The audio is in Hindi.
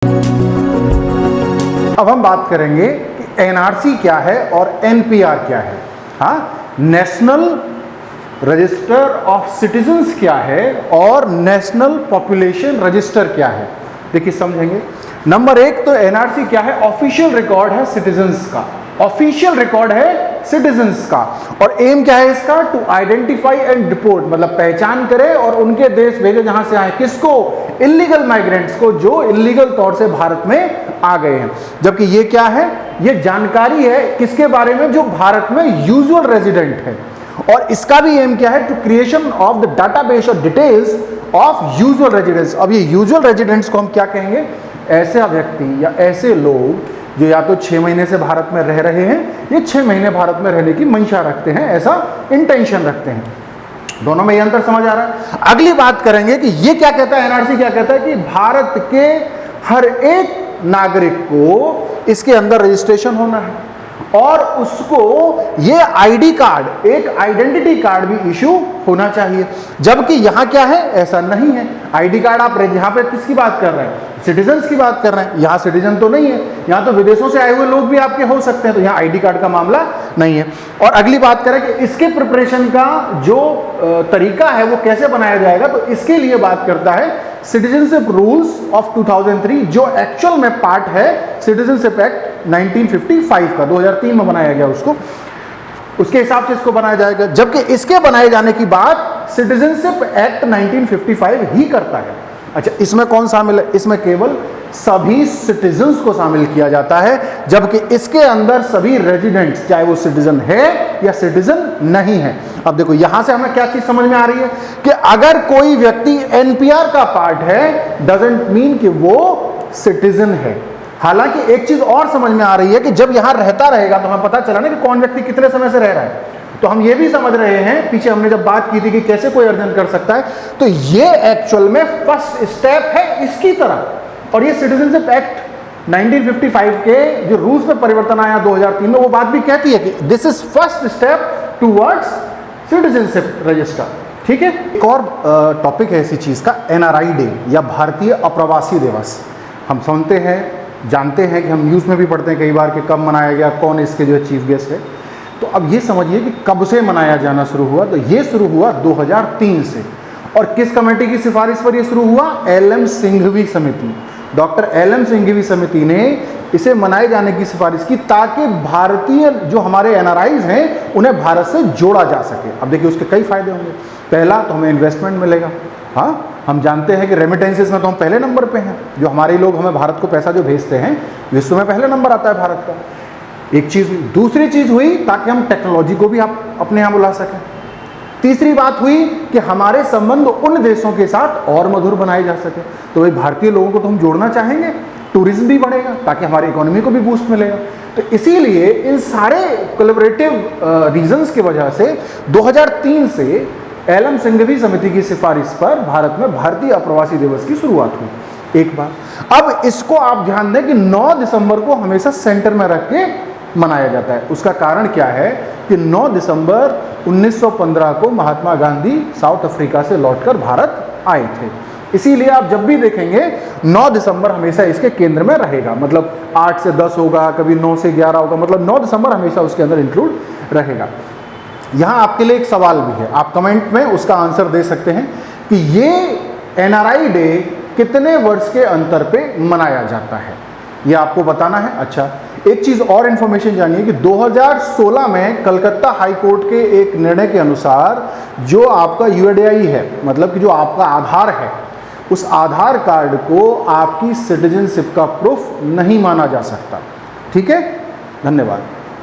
अब हम बात करेंगे कि एनआरसी क्या है और एनपीआर क्या है। हाँ, नेशनल रजिस्टर ऑफ सिटीजन्स क्या है और नेशनल पॉपुलेशन रजिस्टर क्या है। देखिए समझेंगे। नंबर एक तो एनआरसी क्या है, ऑफिशियल रिकॉर्ड है सिटीजन्स का, ऑफिशियल रिकॉर्ड है सिटीजन्स का। और एम क्या है इसका, टू आइडेंटिफाई एंड डिपोर्ट, मतलब पहचान करे और उनके देश भेजे जहां से आए, किसको, इलीगल माइग्रेंट्स को, जो इलीगल तौर से भारत में आ गए हैं। जबकि ये क्या है, ये जानकारी है किसके बारे में, जो भारत में यूजुअल रेजिडेंट है। और इसका भी एम क्या है, to creation of the database और डिटेल्स ऑफ यूजुअल रेजिडेंट्स। अब ये यूजुअल रेजिडेंट्स को हम क्या कहेंगे, ऐसे व्यक्ति या ऐसे लोग जो या तो 6 महीने से भारत में रह रहे हैं या 6 महीने भारत में रहने की मंशा रखते हैं, ऐसा इंटेंशन रखते हैं। दोनों में ये अंतर समझ आ रहा है। अगली बात करेंगे कि ये क्या कहता है, एनआरसी क्या कहता है कि भारत के हर एक नागरिक को इसके अंदर रजिस्ट्रेशन होना है और उसको ये आईडी कार्ड, एक आइडेंटिटी कार्ड भी इशू होना चाहिए। जबकि यहां क्या है, ऐसा नहीं है। आईडी कार्ड आप यहां पे किसकी बात कर रहे हैं, सिटीजन्स की बात कर रहे हैं। यहां सिटीजन तो नहीं है, यहां तो विदेशों से आए हुए लोग भी आपके हो सकते हैं, तो यहां आईडी कार्ड का मामला नहीं है। और अगली बात करें कि इसके प्रिपरेशन का जो तरीका है वो कैसे बनाया जाएगा, तो इसके लिए बात करता है सिटीजनशिप रूल्स ऑफ 2003, जो एक्चुअल में पार्ट है सिटीजनशिप एक्ट 1955 का, 2003 में बनाया गया उसको, उसके हिसाब से इसको बनाया जाएगा। जबकि इसके बनाए जाने की बात सिटीजनशिप एक्ट 1955 ही करता है। अच्छा, इसमें कौन शामिल है, इसमें केवल सभी सिटीजन्स को शामिल किया जाता है, जबकि इसके अंदर सभी रेजिडेंट्स, चाहे वो सिटीजन है या सिटीजन नहीं है। अब देखो यहां से हमें क्या चीज समझ में आ रही है कि अगर कोई व्यक्ति एनपीआर का पार्ट है, डजंट मीन कि वो सिटीजन है। हालांकि एक चीज और समझ में आ रही है कि जब यहां रहता रहेगा तो हमें पता चला ना कि कौन व्यक्ति कितने समय से रह रहा है। तो हम ये भी समझ रहे हैं, पीछे हमने जब बात की थी कि कैसे कोई अर्जन कर सकता है, तो ये एक्चुअल में फर्स्ट स्टेप है इसकी तरफ। और ये सिटीजनशिप एक्ट 1955 के जो रूल्स में परिवर्तन आया 2003 में, वो बात भी कहती है कि this is first step towards citizenship register. ठीक है। एक और टॉपिक है इसी चीज का, एनआरआई डे या भारतीय अप्रवासी दिवस। हम सुनते हैं, जानते हैं कि हम न्यूज़ में भी पढ़ते हैं कई बार कि कब मनाया गया, कौन इसके जो है चीफ गेस्ट है। तो अब ये समझिए कि कब से मनाया जाना शुरू हुआ, तो ये शुरू हुआ 2003 से। और किस कमेटी की सिफारिश पर ये शुरू हुआ, एलएम सिंघवी समिति, डॉक्टर एलएम सिंघवी समिति ने इसे मनाए जाने की सिफारिश की, ताकि भारतीय जो हमारे एनआरआईज हैं उन्हें भारत से जोड़ा जा सके। अब देखिए उसके कई फायदे होंगे। पहला तो हमें इन्वेस्टमेंट मिलेगा। हाँ, हम जानते हैं कि रेमिटेंसेस में तो हम पहले नंबर पे हैं, जो हमारे लोग हमें भारत को पैसा जो भेजते हैं विश्व में पहले नंबर आता है भारत का। एक चीज़ हुई। दूसरी चीज़ हुई ताकि हम टेक्नोलॉजी को भी आप अपने यहाँ बुला सकें। तीसरी बात हुई कि हमारे संबंध उन देशों के साथ और मधुर बनाए जा सके। तो भाई भारतीय लोगों को तो हम जोड़ना चाहेंगे, टूरिज्म भी बढ़ेगा ताकि हमारी इकोनॉमी को भी बूस्ट मिलेगा। तो इसीलिए इन सारे कोलैबोरेटिव रीजंस की वजह से 2003 से एलएम सिंघवी समिति की सिफारिश पर भारत में भारतीय अप्रवासी दिवस की शुरुआत हुई। एक बात। अब इसको आप ध्यान दें कि 9 दिसंबर को हमेशा सेंटर में रख के मनाया जाता है। उसका कारण क्या है कि 9 दिसंबर 1915 को महात्मा गांधी साउथ अफ्रीका से लौटकर भारत आए थे। इसीलिए आप जब भी देखेंगे 9 दिसंबर हमेशा इसके केंद्र में रहेगा। मतलब 8 से 10 होगा, कभी 9 से 11 होगा, मतलब 9 दिसंबर हमेशा उसके अंदर इंक्लूड रहेगा। यहाँ आपके लिए एक सवाल भी है, आप कमेंट में उसका आंसर दे सकते हैं कि ये एनआरआई डे कितने वर्ष के अंतर पे मनाया जाता है, ये आपको बताना है। अच्छा, एक चीज़ और इन्फॉर्मेशन जानिए कि 2016 में कलकत्ता हाई कोर्ट के एक निर्णय के अनुसार जो आपका यूआईडीआई है, मतलब कि जो आपका आधार है, उस आधार कार्ड को आपकी सिटीजनशिप का प्रूफ नहीं माना जा सकता। ठीक है, धन्यवाद।